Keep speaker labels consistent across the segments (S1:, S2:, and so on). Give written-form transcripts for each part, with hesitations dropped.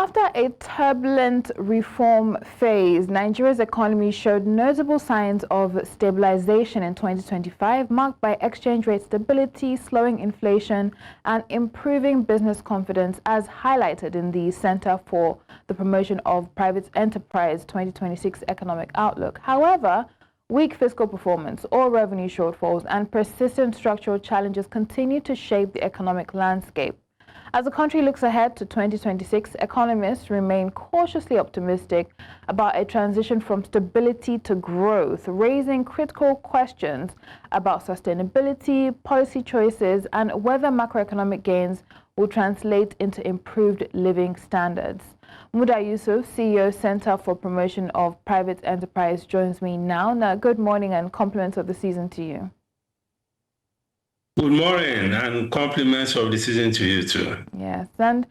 S1: After a turbulent reform phase, Nigeria's economy showed notable signs of stabilization in 2025, marked by exchange rate stability, slowing inflation, and improving business confidence, as highlighted in the Center for the Promotion of Private Enterprise 2026 Economic Outlook. However, weak fiscal performance, oil revenue shortfalls, and persistent structural challenges continue to shape the economic landscape. As the country looks ahead to 2026, economists remain cautiously optimistic about a transition from stability to growth, raising critical questions about sustainability, policy choices, and whether macroeconomic gains will translate into improved living standards. Muda Yusuf, CEO, Center for Promotion of Private Enterprise, joins me now. Good morning and compliments of the season to you.
S2: Good morning and compliments of the season to you too.
S1: Yes, and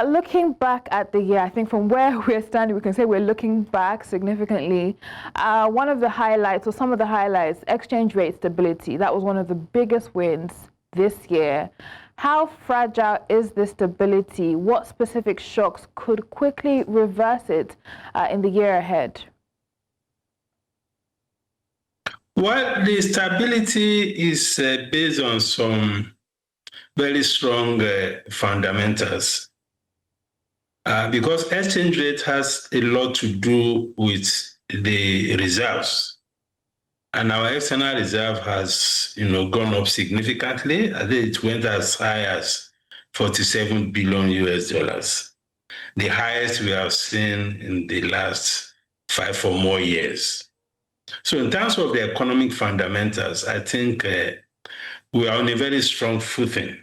S1: looking back at the year, I think from where we're standing, we can say we're looking back significantly. One of the highlights, or some of the highlights, exchange rate stability. That was one of the biggest wins this year. How fragile is this stability? What specific shocks could quickly reverse it in the year ahead?
S2: Well, the stability is based on some very strong fundamentals because exchange rate has a lot to do with the reserves. And our external reserve has, gone up significantly. I think it went as high as 47 billion US dollars, the highest we have seen in the last 5 or more years. So in terms of the economic fundamentals, I think we are on a very strong footing.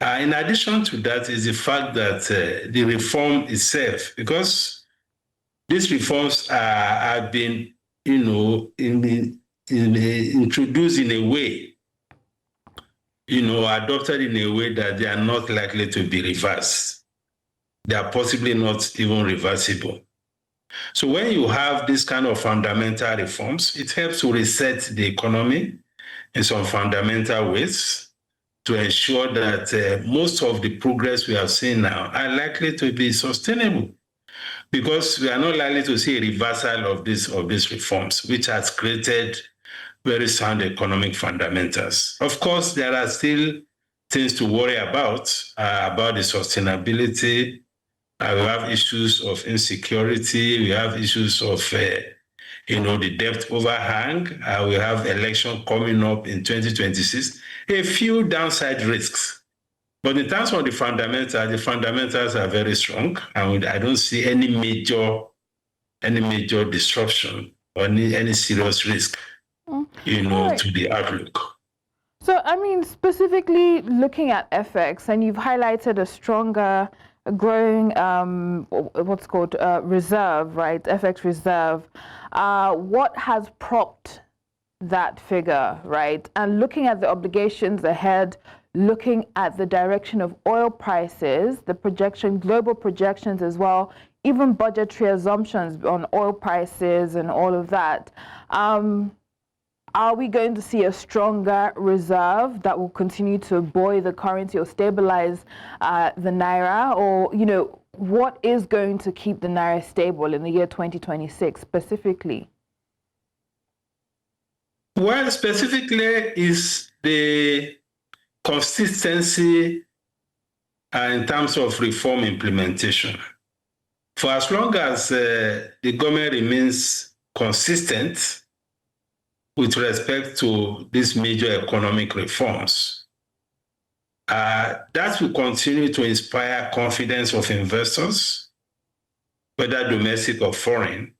S2: In addition to that is the fact that the reform itself, because these reforms have been, introduced in a way, adopted in a way that they are not likely to be reversed. They are possibly not even reversible. So when you have this kind of fundamental reforms, it helps to reset the economy in some fundamental ways to ensure that most of the progress we have seen now are likely to be sustainable, because we are not likely to see a reversal of these reforms, which has created very sound economic fundamentals. Of course, there are still things to worry about the sustainability. We have issues of insecurity. We have issues of, the debt overhang. We have election coming up in 2026. A few downside risks. But in terms of the fundamentals are very strong, and I don't see any major disruption or any serious risk,
S1: right,
S2: to the outlook.
S1: So, specifically looking at FX, and you've highlighted a stronger, growing reserve, right? FX reserve. What has propped that figure, right? And looking at the obligations ahead, looking at the direction of oil prices, the global projections as well, even budgetary assumptions on oil prices and all of that. Are we going to see a stronger reserve that will continue to buoy the currency or stabilize the naira? Or, what is going to keep the naira stable in the year 2026 specifically?
S2: Well, specifically is the consistency in terms of reform implementation. For as long as the government remains consistent with respect to these major economic reforms, that will continue to inspire confidence of investors, whether domestic or foreign.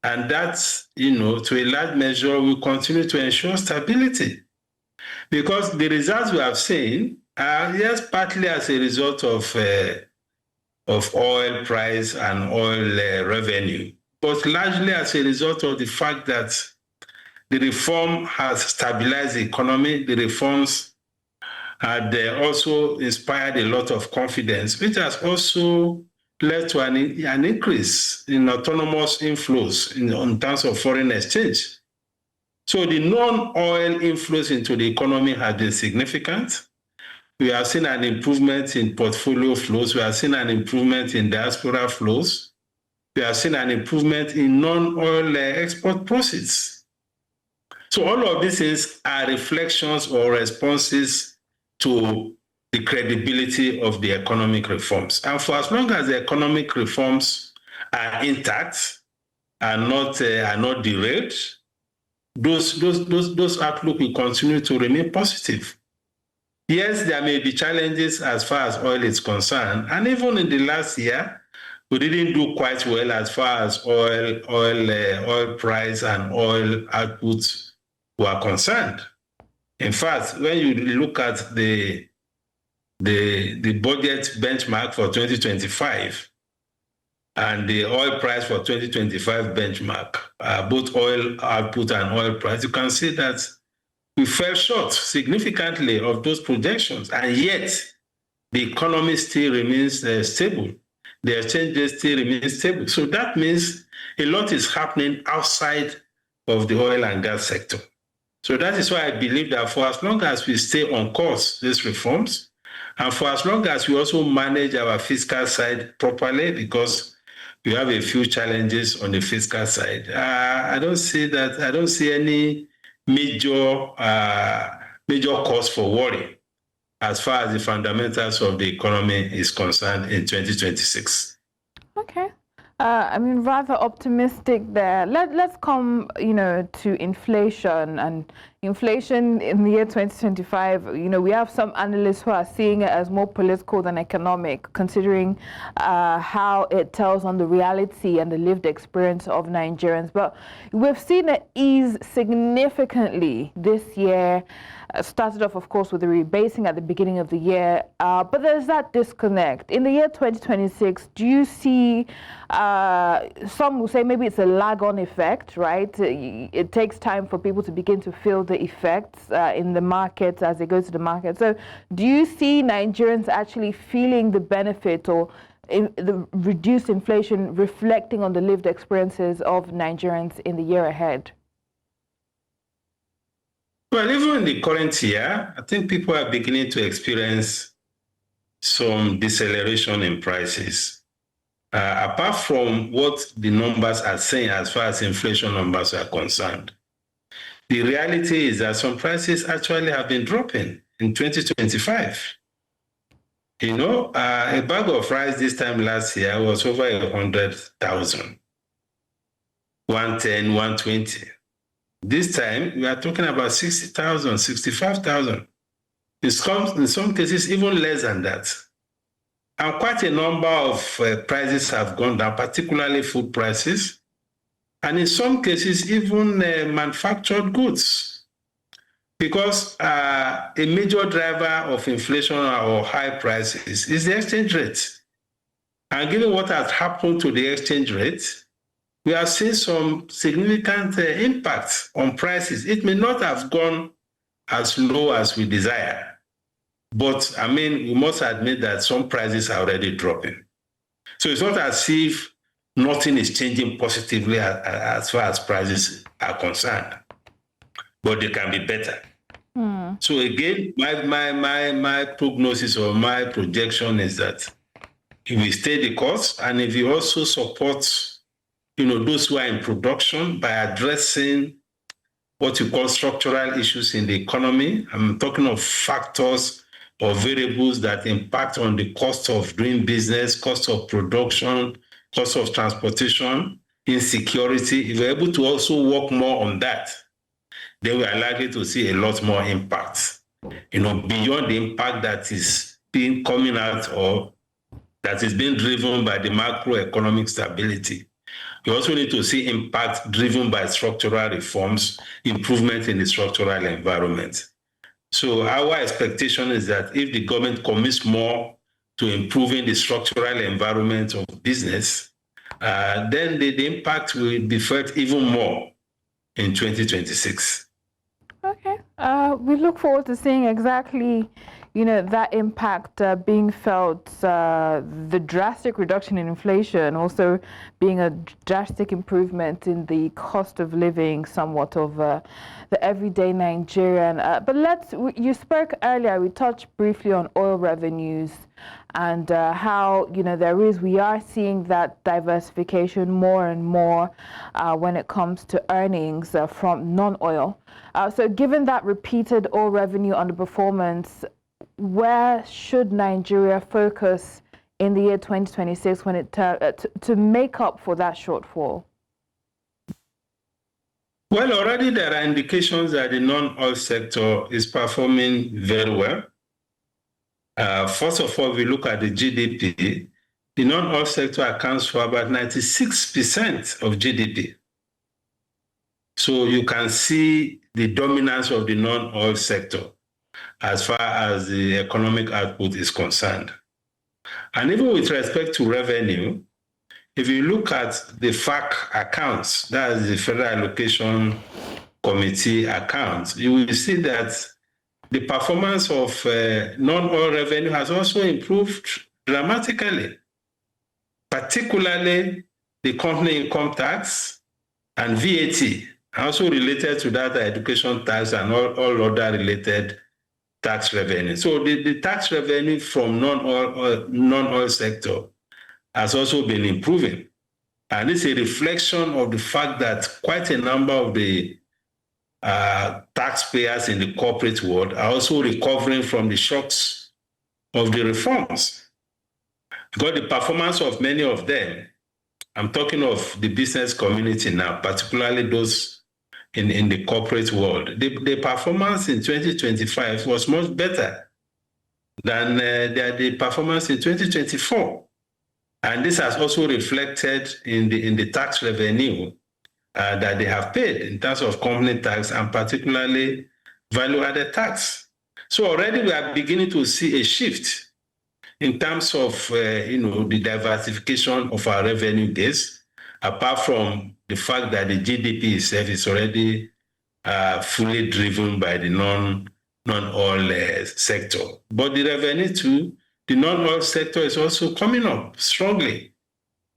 S2: And that, to a large measure, will continue to ensure stability. Because the results we have seen are, yes, partly as a result of oil price and oil revenue, but largely as a result of the fact that the reform has stabilized the economy. The reforms had also inspired a lot of confidence, which has also led to an increase in autonomous inflows in terms of foreign exchange. So the non-oil inflows into the economy have been significant. We have seen an improvement in portfolio flows. We have seen an improvement in diaspora flows. We have seen an improvement in non-oil export proceeds. So all of these things are reflections or responses to the credibility of the economic reforms. And for as long as the economic reforms are intact, are not derailed, those outlook will continue to remain positive. Yes, there may be challenges as far as oil is concerned, and even in the last year, we didn't do quite well as far as oil price and oil output were concerned. In fact, when you look at the budget benchmark for 2025 and the oil price for 2025 benchmark, both oil output and oil price, you can see that we fell short significantly of those projections, and yet the economy still remains stable. The exchange rate still remains stable. So that means a lot is happening outside of the oil and gas sector. So that is why I believe that for as long as we stay on course, these reforms, and for as long as we also manage our fiscal side properly, because we have a few challenges on the fiscal side, I don't see any major cause for worry as far as the fundamentals of the economy is concerned in 2026.
S1: Okay. I mean, rather optimistic there. Let's come, to inflation. And inflation in the year 2025, we have some analysts who are seeing it as more political than economic, considering how it tells on the reality and the lived experience of Nigerians. But we've seen it ease significantly this year. Started off, of course, with the rebasing at the beginning of the year, but there's that disconnect. In the year 2026, do you see, some will say maybe it's a lag-on effect, right? It takes time for people to begin to feel the effects in the market as they go to the market. So do you see Nigerians actually feeling the benefit or the reduced inflation reflecting on the lived experiences of Nigerians in the year ahead?
S2: Well, even in the current year, I think people are beginning to experience some deceleration in prices. Apart from what the numbers are saying as far as inflation numbers are concerned, the reality is that some prices actually have been dropping in 2025. A bag of rice this time last year was over 100,000, 110, 120. This time, we are talking about 60,000, 65,000. In some cases, even less than that. And quite a number of prices have gone down, particularly food prices. And in some cases, even manufactured goods. Because a major driver of inflation or high prices is the exchange rate. And given what has happened to the exchange rate, we have seen some significant impact on prices. It may not have gone as low as we desire, but we must admit that some prices are already dropping. So it's not as if nothing is changing positively as far as prices are concerned, but they can be better. So again, my prognosis or my projection is that if we stay the course and if we also support those who are in production by addressing what you call structural issues in the economy. I'm talking of factors or variables that impact on the cost of doing business, cost of production, cost of transportation, insecurity. If we're able to also work more on that, then we are likely to see a lot more impact, beyond the impact that is coming out or that is being driven by the macroeconomic stability. You also need to see impact driven by structural reforms, improvement in the structural environment. So our expectation is that if the government commits more to improving the structural environment of business, then the impact will be felt even more in 2026.
S1: Okay. We look forward to seeing exactly, that impact being felt, the drastic reduction in inflation, also being a drastic improvement in the cost of living, somewhat of the everyday Nigerian. But you spoke earlier, we touched briefly on oil revenues and how, we are seeing that diversification more and more when it comes to earnings from non-oil. So given that repeated oil revenue underperformance, where should Nigeria focus in the year 2026 when to make up for that shortfall?
S2: Well, already there are indications that the non-oil sector is performing very well. First of all, we look at the GDP. The non-oil sector accounts for about 96% of GDP. So you can see the dominance of the non-oil sector as far as the economic output is concerned. And even with respect to revenue, if you look at the FAC accounts, that is the Federal Allocation Committee accounts, you will see that the performance of non-oil revenue has also improved dramatically, particularly the company income tax and VAT, also related to that education tax and all other related tax revenue. So the tax revenue from non-oil sector has also been improving. And it's a reflection of the fact that quite a number of the taxpayers in the corporate world are also recovering from the shocks of the reforms. Because the performance of many of them, I'm talking of the business community now, particularly those in the corporate world, the performance in 2025 was much better than the performance in 2024. And this has also reflected in the tax revenue that they have paid in terms of company tax and particularly value-added tax. So already we are beginning to see a shift in terms of the diversification of our revenue base, apart from the fact that the GDP itself is already fully driven by the non-oil sector. But the revenue too, the non-oil sector is also coming up strongly.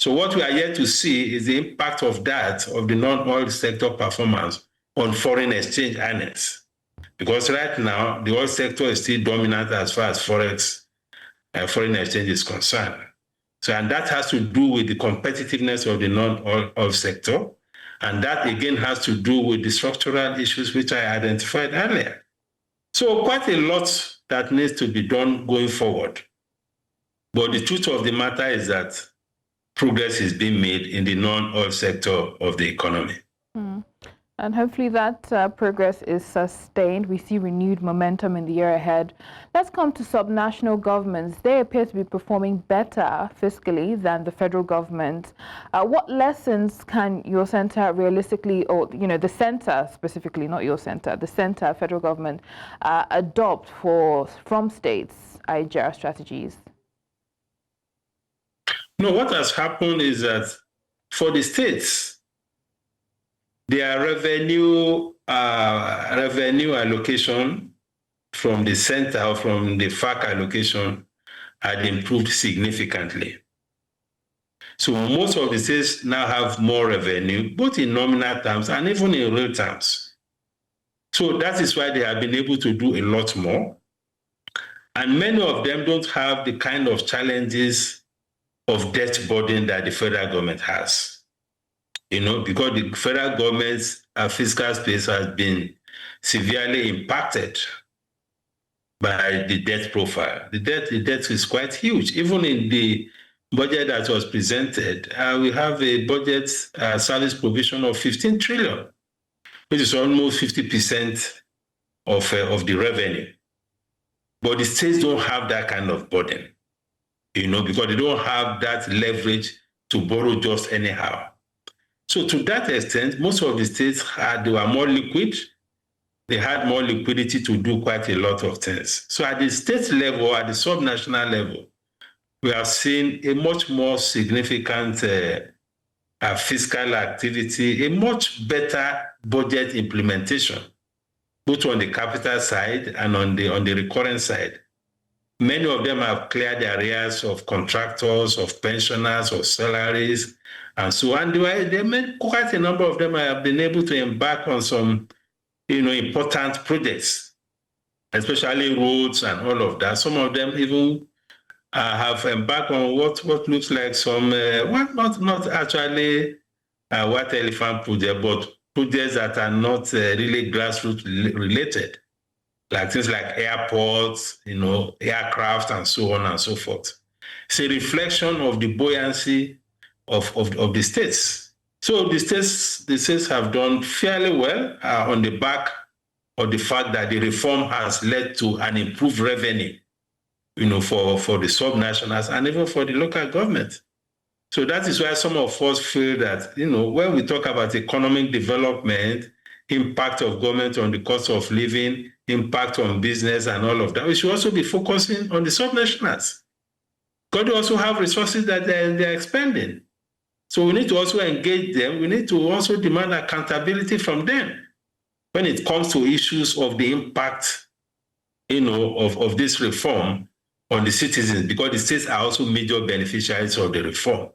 S2: So what we are yet to see is the impact of that, of the non-oil sector performance on foreign exchange earnings. Because right now, the oil sector is still dominant as far as foreign exchange is concerned. So, and that has to do with the competitiveness of the non-oil sector. And that again has to do with the structural issues which I identified earlier. So quite a lot that needs to be done going forward. But the truth of the matter is that progress is being made in the non-oil sector of the economy.
S1: And hopefully that progress is sustained. We see renewed momentum in the year ahead. Let's come to subnational governments. They appear to be performing better fiscally than the federal government. What lessons can your center realistically, or the center specifically, not your center, the center, federal government, adopt from states' IGR strategies?
S2: No, what has happened is that for the states, their revenue allocation from the center or from the FAC allocation had improved significantly. So most of the states now have more revenue, both in nominal terms and even in real terms. So that is why they have been able to do a lot more. And many of them don't have the kind of challenges of debt burden that the federal government has. Because the federal government's fiscal space has been severely impacted by the debt profile. The debt is quite huge. Even in the budget that was presented, we have a budget service provision of 15 trillion, which is almost 50% of the revenue. But the states don't have that kind of burden, because they don't have that leverage to borrow just anyhow. So to that extent, most of the states they were more liquid. They had more liquidity to do quite a lot of things. So at the state level, at the subnational level, we have seen a much more significant fiscal activity, a much better budget implementation. both on the capital side and on the recurrent side. Many of them have cleared the arrears of contractors, of pensioners, of salaries, and so on. Quite a number of them have been able to embark on some, important projects, especially roads and all of that. Some of them even have embarked on what looks like some, not actually white elephant project, but projects that are not really grassroots related, like things like airports, aircraft, and so on and so forth. It's a reflection of the buoyancy of the states. So the states have done fairly well on the back of the fact that the reform has led to an improved revenue, for the subnationals and even for the local government. So that is why some of us feel that, when we talk about economic development, impact of government on the cost of living, impact on business and all of that, we should also be focusing on the subnationals. Because they also have resources that they're expending. So we need to also engage them. We need to also demand accountability from them when it comes to issues of the impact, of this reform on the citizens, because the states are also major beneficiaries of the reform.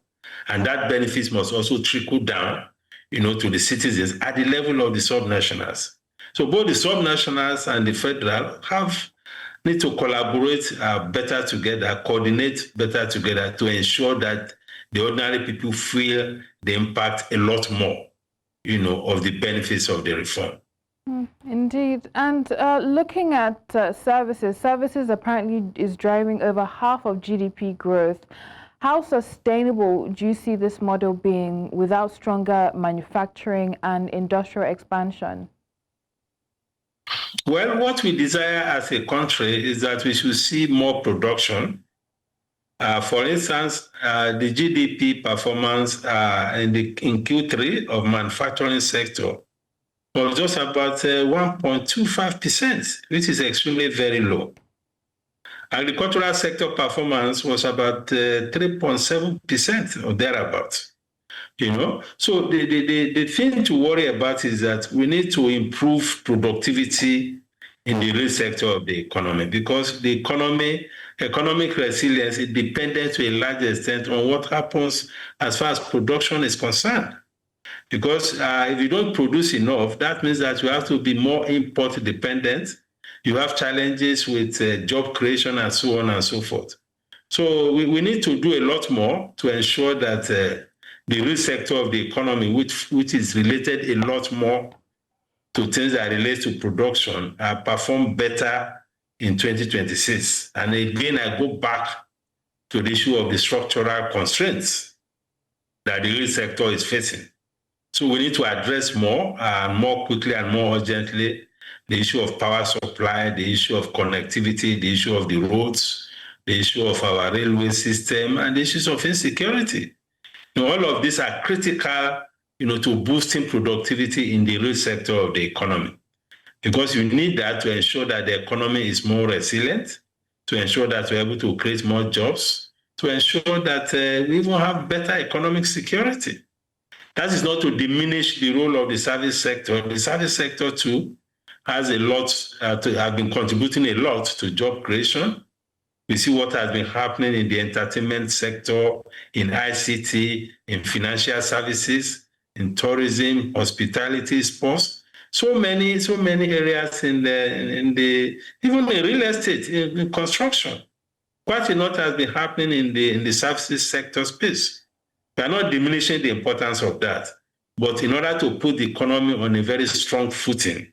S2: And that benefits must also trickle down, to the citizens at the level of the subnationals. So both the subnationals and the federal need to collaborate better together, coordinate better together to ensure that the ordinary people feel the impact a lot more, of the benefits of the reform.
S1: Indeed. And looking at services apparently is driving over half of GDP growth. How sustainable do you see this model being without stronger manufacturing and industrial expansion?
S2: Well, what we desire as a country is that we should see more production. For instance, the GDP performance in Q3 of manufacturing sector was just about 1.25%, which is extremely very low. Agricultural sector performance was about 3.7% or thereabouts. So the thing to worry about is that we need to improve productivity in the real sector of the economy, because the economic resilience is dependent to a large extent on what happens as far as production is concerned. Because if you don't produce enough, that means that you have to be more import dependent. You have challenges with job creation and so on and so forth. So we need to do a lot more to ensure that the real sector of the economy, which is related a lot more to things that relate to production, perform better in 2026. And again, I go back to the issue of the structural constraints that the real sector is facing. So we need to address more quickly and more urgently the issue of power supply, the issue of connectivity, the issue of the roads, the issue of our railway system, and the issues of insecurity. All of these are critical, to boosting productivity in the real sector of the economy, because you need that to ensure that the economy is more resilient, to ensure that we're able to create more jobs, to ensure that we even have better economic security. That is not to diminish the role of the service sector. The service sector, too, has a lot to have been contributing a lot to job creation. We see what has been happening in the entertainment sector, in ICT, in financial services, in tourism, hospitality, sports. So many areas in the even in real estate, in construction. Quite a lot has been happening in the services sector space. We are not diminishing the importance of that, but in order to put the economy on a very strong footing,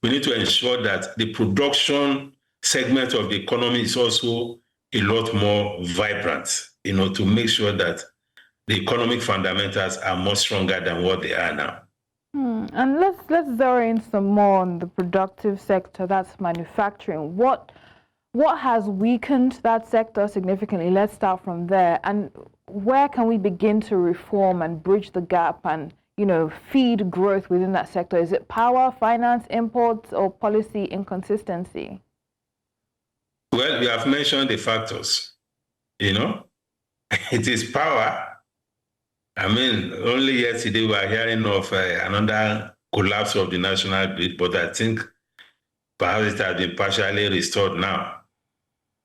S2: we need to ensure that the production segment of the economy is also a lot more vibrant, to make sure that the economic fundamentals are more stronger than what they are now.
S1: And let's zero in some more on the productive sector, that's manufacturing. What has weakened that sector significantly? Let's start from there. And where can we begin to reform and bridge the gap and, feed growth within that sector? Is it power, finance, imports, or policy inconsistency?
S2: Well, you have mentioned the factors. It is power. I mean, only yesterday we are hearing of another collapse of the national grid, but I think perhaps it has been partially restored now.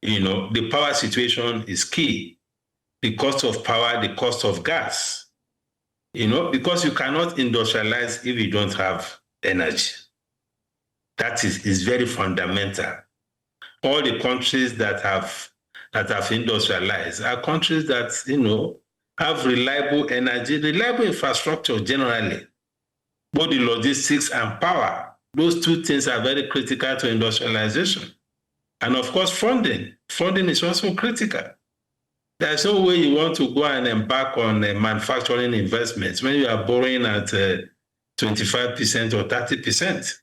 S2: The power situation is key. The cost of power, the cost of gas, because you cannot industrialize if you don't have energy. That is very fundamental. All the countries that have industrialized are countries that, have reliable energy, reliable infrastructure generally. Both the logistics and power, those two things are very critical to industrialization. And of course, funding. Funding is also critical. There's no way you want to go and embark on manufacturing investments when you are borrowing at 25% or 30%.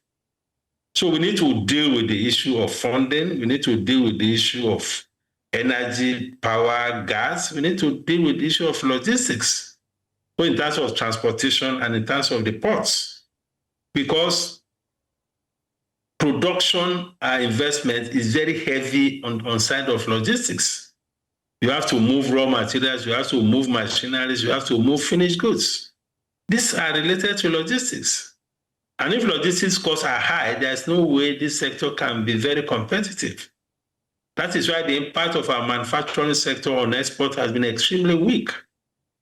S2: So we need to deal with the issue of funding. We need to deal with the issue of energy, power, gas. We need to deal with the issue of logistics, both in terms of transportation and in terms of the ports. Because production investment is very heavy on side of logistics. You have to move raw materials, you have to move machineries, you have to move finished goods. These are related to logistics. And if logistics costs are high, there's no way this sector can be very competitive. That is why the impact of our manufacturing sector on export has been extremely weak.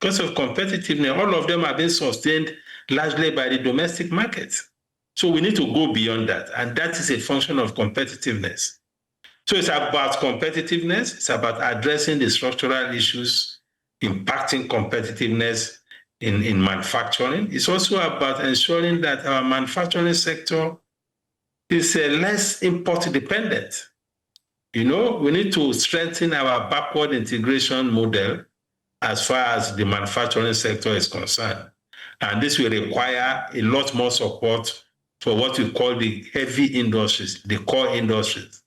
S2: Because of competitiveness, all of them have been sustained largely by the domestic market. So we need to go beyond that. And that is a function of competitiveness. So it's about competitiveness. It's about addressing the structural issues impacting competitiveness in manufacturing. It's also about ensuring that our manufacturing sector is less import dependent. We need to strengthen our backward integration model as far as the manufacturing sector is concerned. And this will require a lot more support for what we call the heavy industries, the core industries,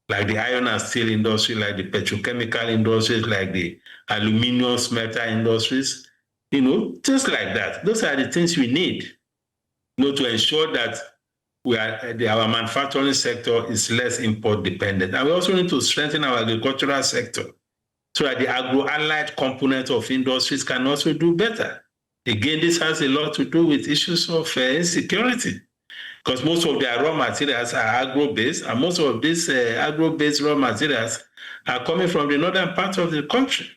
S2: like the iron and steel industry, like the petrochemical industries, like the aluminum smelter industries, things like that. Those are the things we need, to ensure that our manufacturing sector is less import dependent. And we also need to strengthen our agricultural sector so that the agro-allied component of industries can also do better. Again, this has a lot to do with issues of insecurity, because most of their raw materials are agro-based, and most of these agro-based raw materials are coming from the northern part of the country.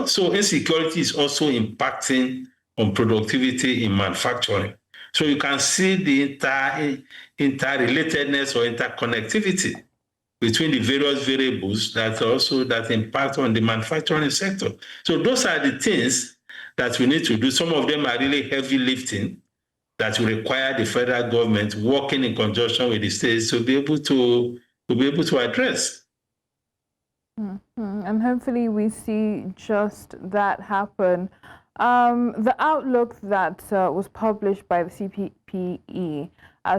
S2: So insecurity is also impacting on productivity in manufacturing. So you can see the interrelatedness or interconnectivity between the various variables that impact on the manufacturing sector. So those are the things that we need to do. Some of them are really heavy lifting that will require the federal government working in conjunction with the states to be able to address.
S1: Mm-hmm. And hopefully we see just that happen. The outlook that was published by the CPPE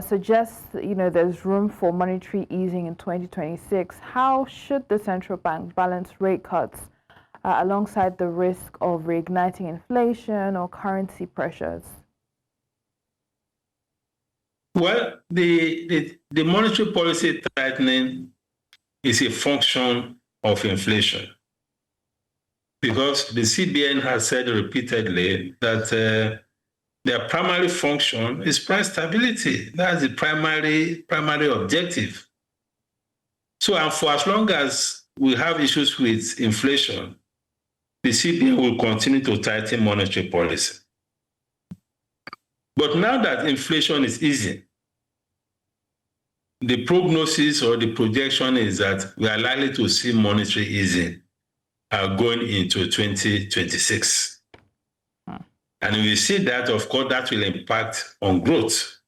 S1: suggests, there's room for monetary easing in 2026. How should the central bank balance rate cuts alongside the risk of reigniting inflation or currency pressures?
S2: Well, the monetary policy tightening is a function of inflation, because the CBN has said repeatedly that their primary function is price stability. That's the primary objective. So, and for as long as we have issues with inflation, the CBN will continue to tighten monetary policy. But now that inflation is easing, the prognosis or the projection is that we are likely to see monetary easing going into 2026. And if we see that, of course, that will impact on growth,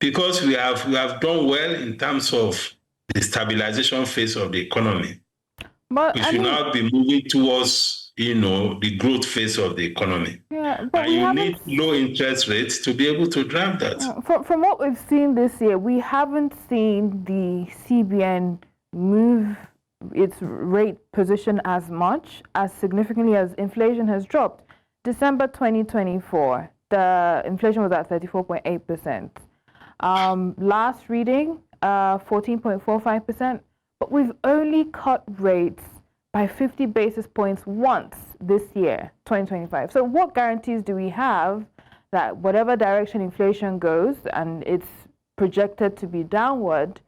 S2: because we have done well in terms of the stabilization phase of the economy. But we should now be moving towards, the growth phase of the economy.
S1: Yeah, but
S2: and you need low interest rates to be able to drive that.
S1: From what we've seen this year, we haven't seen the CBN move its rate position as much, as significantly as inflation has dropped. December 2024, the inflation was at 34.8%. Last reading, 14.45%. But we've only cut rates by 50 basis points once this year, 2025. So what guarantees do we have that whatever direction inflation goes, and it's projected to be downward,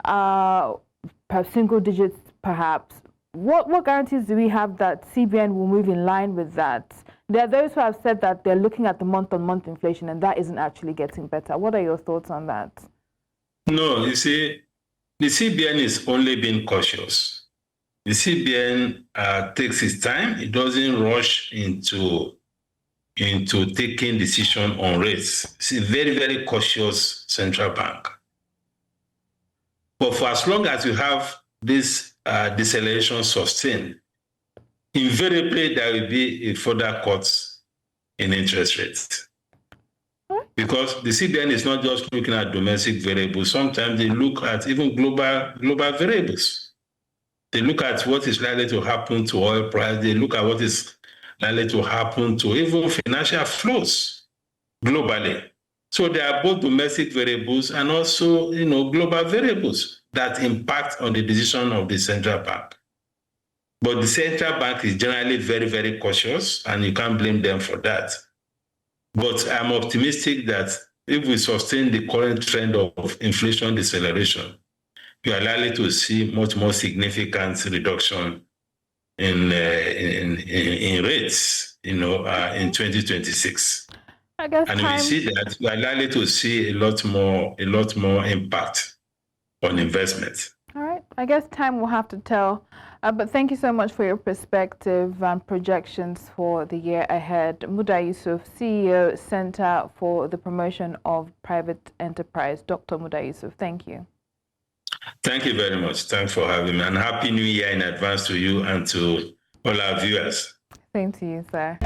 S1: per single digits perhaps, what guarantees do we have that CBN will move in line with that? There are those who have said that they're looking at the month-on-month inflation and that isn't actually getting better. What are your thoughts on that?
S2: No, you see, the CBN is only being cautious. The CBN takes its time. It doesn't rush into taking decision on rates. It's a very, very cautious central bank. But for as long as you have this deceleration sustained, invariably there will be a further cuts in interest rates. Because the CBN is not just looking at domestic variables. Sometimes they look at even global variables. They look at what is likely to happen to oil price. They look at what is likely to happen to even financial flows globally. So there are both domestic variables and also, global variables that impact on the decision of the central bank. But the central bank is generally very, very cautious, and you can't blame them for that. But I'm optimistic that if we sustain the current trend of inflation deceleration, we are likely to see much more significant reduction in rates, in 2026. And we see that we are likely to see a lot more impact on investment.
S1: All right. I guess time will have to tell. But thank you so much for your perspective and projections for the year ahead. Muda Yusuf, CEO, Center for the Promotion of Private Enterprise. Dr. Muda Yusuf, thank you.
S2: Thank you very much. Thanks for having me. And Happy New Year in advance to you and to all our viewers.
S1: Same to you, sir.